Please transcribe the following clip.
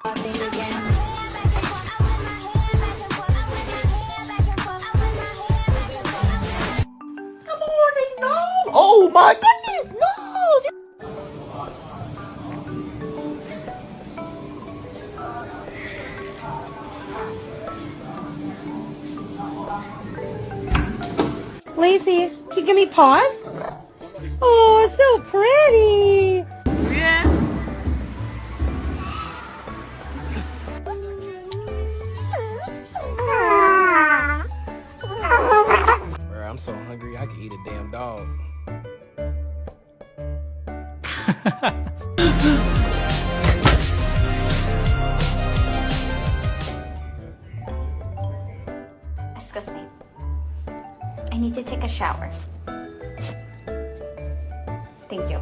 Good morning, no! Oh my goodness, no! Lacey, can you give me paws? Oh, so pretty. Yeah. Bro, I'm so hungry, I could eat a damn dog. Excuse me. I need to take a shower. Thank you.